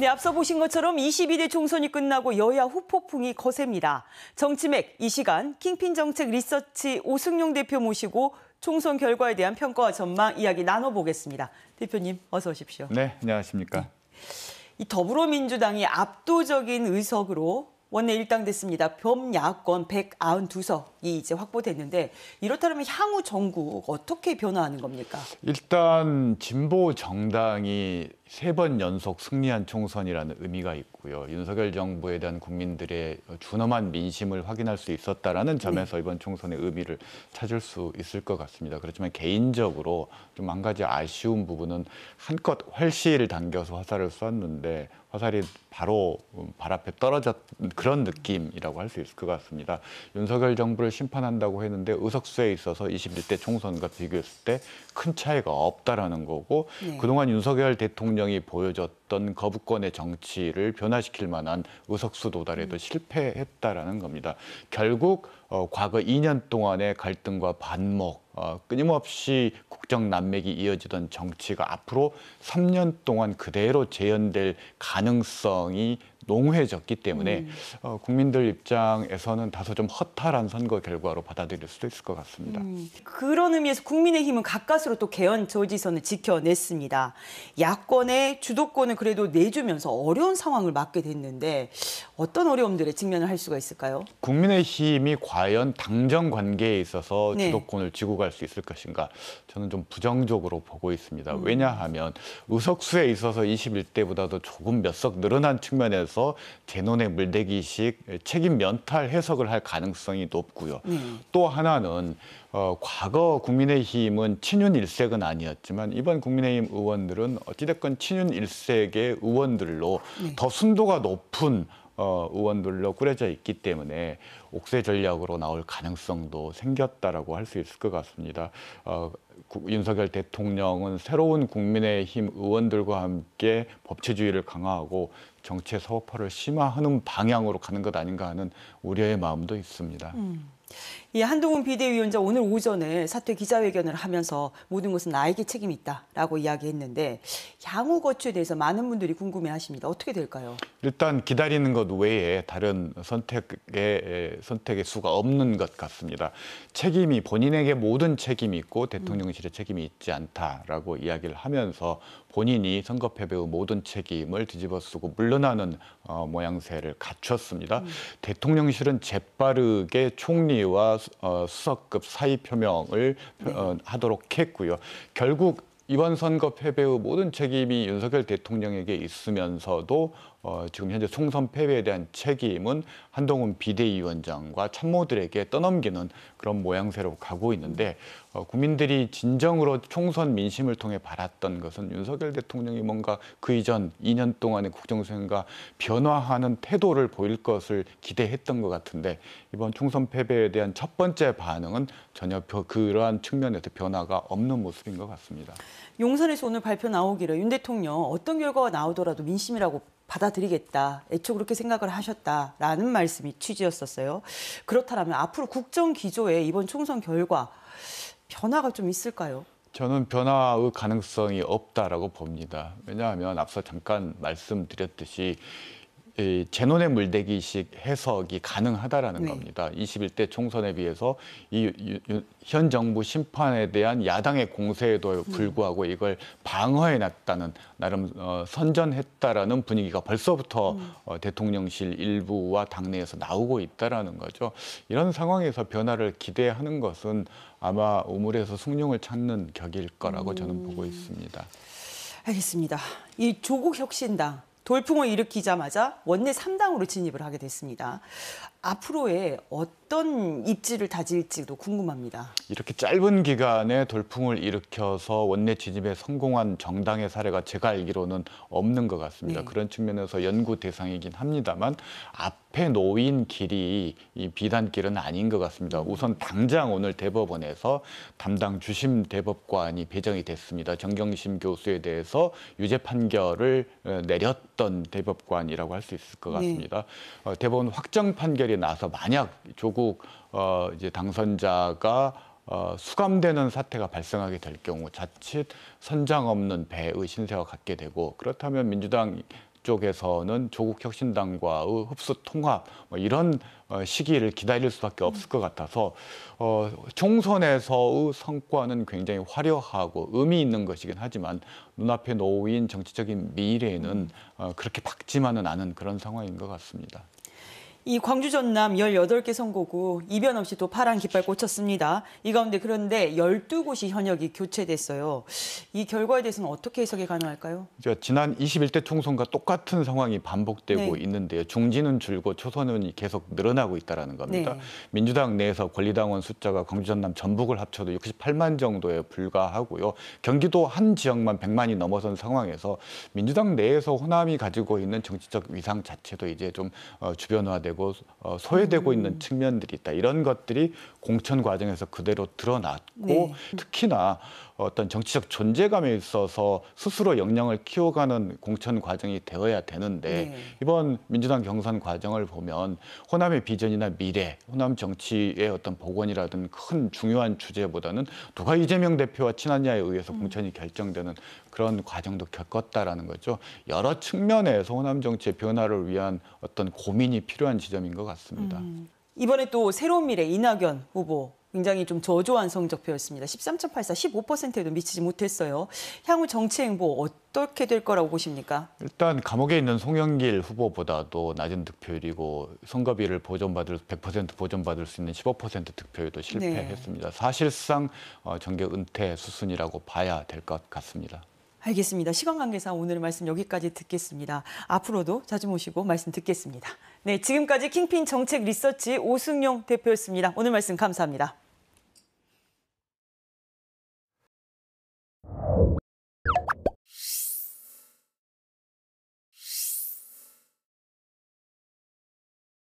네, 앞서 보신 것처럼 22대 총선이 끝나고 여야 후폭풍이 거셉니다. 정치맥 이 시간 킹핀 정책 리서치 오승용 대표 모시고 총선 결과에 대한 평가와 전망 이야기 나눠보겠습니다. 대표님 어서 오십시오. 네, 안녕하십니까. 이 더불어민주당이 압도적인 의석으로 원내 일당됐습니다. 범야권 192석이 이제 확보됐는데 이렇다면 향후 전국 어떻게 변화하는 겁니까? 일단 진보 정당이 3번 연속 승리한 총선이라는 의미가 있고요. 윤석열 정부에 대한 국민들의 준엄한 민심을 확인할 수 있었다라는 점에서 이번 총선의 의미를 찾을 수 있을 것 같습니다. 그렇지만 개인적으로 좀 한 가지 아쉬운 부분은 한껏 활시를 당겨서 화살을 쐈는데 화살이 바로 발 앞에 떨어졌 그런 느낌이라고 할 수 있을 것 같습니다. 윤석열 정부를 심판한다고 했는데 의석수에 있어서 21대 총선과 비교했을 때 큰 차이가 없다라는 거고 그동안 윤석열 대통령이 보여줬던 거부권의 정치를 변화시킬 만한 의석수 도달에도 실패했다라는 겁니다. 결국 과거 2년 동안의 갈등과 반목, 끊임없이 국정난맥이 이어지던 정치가 앞으로 3년 동안 그대로 재현될 가능성이 농후해졌기 때문에 국민들 입장에서는 다소 좀 허탈한 선거 결과로 받아들일 수도 있을 것 같습니다. 그런 의미에서 국민의힘은 가까스로 또 개헌 저지선을 지켜냈습니다. 야권의 주도권을 그래도 내주면서 어려운 상황을 맞게 됐는데 어떤 어려움들에 직면을 할 수가 있을까요? 국민의힘이 과연 당정 관계에 있어서 주도권을 쥐고 갈 수 있을 것인가? 저는 좀 부정적으로 보고 있습니다. 왜냐하면 의석수에 있어서 21대보다도 조금 몇 석 늘어난 측면에서 재논의 물대기식 책임 면탈 해석을 할 가능성이 높고요. 또 하나는 과거 국민의힘은 친윤 일색은 아니었지만 이번 국민의힘 의원들은 어찌됐건 친윤 일색의 의원들로 더 순도가 높은 의원들로 꾸려져 있기 때문에 옥새 전략으로 나올 가능성도 생겼다라고 할 수 있을 것 같습니다. 윤석열 대통령은 새로운 국민의힘 의원들과 함께 법치주의를 강화하고 정치의 사법화를 심화하는 방향으로 가는 것 아닌가 하는 우려의 마음도 있습니다. 이 한동훈 비대위원장 오늘 오전에 사퇴 기자회견을 하면서 모든 것은 나에게 책임이 있다라고 이야기했는데 향후 거취에 대해서 많은 분들이 궁금해하십니다. 어떻게 될까요? 일단 기다리는 것 외에 다른 선택의 수가 없는 것 같습니다. 책임이 본인에게 모든 책임이 있고 대통령실에 책임이 있지 않다라고 이야기를 하면서 본인이 선거 패배의 모든 책임을 뒤집어쓰고 물러나는 모양새를 갖췄습니다. 대통령실은 재빠르게 총리와 수석급 사의 표명을 하도록 했고요. 결국 이번 선거 패배의 모든 책임이 윤석열 대통령에게 있으면서도 지금 현재 총선 패배에 대한 책임은 한동훈 비대위원장과 참모들에게 떠넘기는 그런 모양새로 가고 있는데 국민들이 진정으로 총선 민심을 통해 바랐던 것은 윤석열 대통령이 뭔가 그 이전 2년 동안의 국정수행과 변화하는 태도를 보일 것을 기대했던 것 같은데 이번 총선 패배에 대한 첫 번째 반응은 전혀 그러한 측면에서 변화가 없는 모습인 것 같습니다. 용산에서 오늘 발표 나오기를 윤 대통령 어떤 결과가 나오더라도 민심이라고 받아들이겠다. 애초 그렇게 생각을 하셨다라는 말씀이 취지였었어요. 그렇다면 앞으로 국정 기조에 이번 총선 결과 변화가 좀 있을까요? 저는 변화의 가능성이 없다라고 봅니다. 왜냐하면 앞서 잠깐 말씀드렸듯이 재논의 물대기식 해석이 가능하다라는 겁니다. 21대 총선에 비해서 현 정부 심판에 대한 야당의 공세에도 불구하고 이걸 방어해놨다는 나름 선전했다라는 분위기가 벌써부터 대통령실 일부와 당내에서 나오고 있다라는 거죠. 이런 상황에서 변화를 기대하는 것은 아마 우물에서 숭늉을 찾는 격일 거라고 저는 보고 있습니다. 알겠습니다. 이 조국 혁신당. 돌풍을 일으키자마자 원내 3당으로 진입을 하게 됐습니다. 앞으로의 어떤 입지를 다질지도 궁금합니다. 이렇게 짧은 기간에 돌풍을 일으켜서 원내 진입에 성공한 정당의 사례가 제가 알기로는 없는 것 같습니다. 그런 측면에서 연구 대상이긴 합니다만 앞에 놓인 길이 이 비단길은 아닌 것 같습니다. 우선 당장 오늘 대법원에서 담당 주심 대법관이 배정이 됐습니다. 정경심 교수에 대해서 유죄 판결을 내렸던 대법관이라고 할 수 있을 것 같습니다. 대법원 확정 판결이 나서 만약 조국 이제 당선자가 수감되는 사태가 발생하게 될 경우 자칫 선장 없는 배의 신세와 같게 되고 그렇다면 민주당 쪽에서는 조국 혁신당과의 흡수 통합 뭐 이런 시기를 기다릴 수밖에 없을 것 같아서 총선에서의 성과는 굉장히 화려하고 의미 있는 것이긴 하지만 눈앞에 놓인 정치적인 미래에는 그렇게 밝지만은 않은 그런 상황인 것 같습니다. 이 광주 전남 18개 선거구 이변 없이 또 파란 깃발 꽂혔습니다. 이 가운데 그런데 12곳이 현역이 교체됐어요. 이 결과에 대해서는 어떻게 해석이 가능할까요? 지난 21대 총선과 똑같은 상황이 반복되고 네. 있는데요. 중진은 줄고 초선은 계속 늘어나고 있다는 겁니다. 네. 민주당 내에서 권리당원 숫자가 광주 전남 전북을 합쳐도 68만 정도에 불과하고요. 경기도 한 지역만 100만이 넘어선 상황에서 민주당 내에서 호남이 가지고 있는 정치적 위상 자체도 이제 좀 주변화되고 소외되고 있는 측면들이 있다. 이런 것들이 공천 과정에서 그대로 드러났고 네. 특히나 어떤 정치적 존재감에 있어서 스스로 역량을 키워가는 공천 과정이 되어야 되는데 네. 이번 민주당 경선 과정을 보면 호남의 비전이나 미래, 호남 정치의 어떤 복원이라든 큰 중요한 주제보다는 누가 이재명 대표와 친하냐에 의해서 공천이 결정되는 그런 과정도 겪었다라는 거죠. 여러 측면에서 호남 정치의 변화를 위한 어떤 고민이 필요한 지점인 것 같습니다. 이번에 또 새로운 미래 이낙연 후보 굉장히 좀 저조한 성적표였습니다. 13.84, 15%에도 미치지 못했어요. 향후 정치 행보 어떻게 될 거라고 보십니까? 일단 감옥에 있는 송영길 후보보다도 낮은 득표율이고 선거비를 100% 보전받을 수 있는 15% 득표율도 실패했습니다. 사실상 정계 은퇴 수순이라고 봐야 될 것 같습니다. 알겠습니다. 시간 관계상 오늘 말씀 여기까지 듣겠습니다. 앞으로도 자주 모시고 말씀 듣겠습니다. 네, 지금까지 킹핀 정책 리서치 오승용 대표였습니다. 오늘 말씀 감사합니다.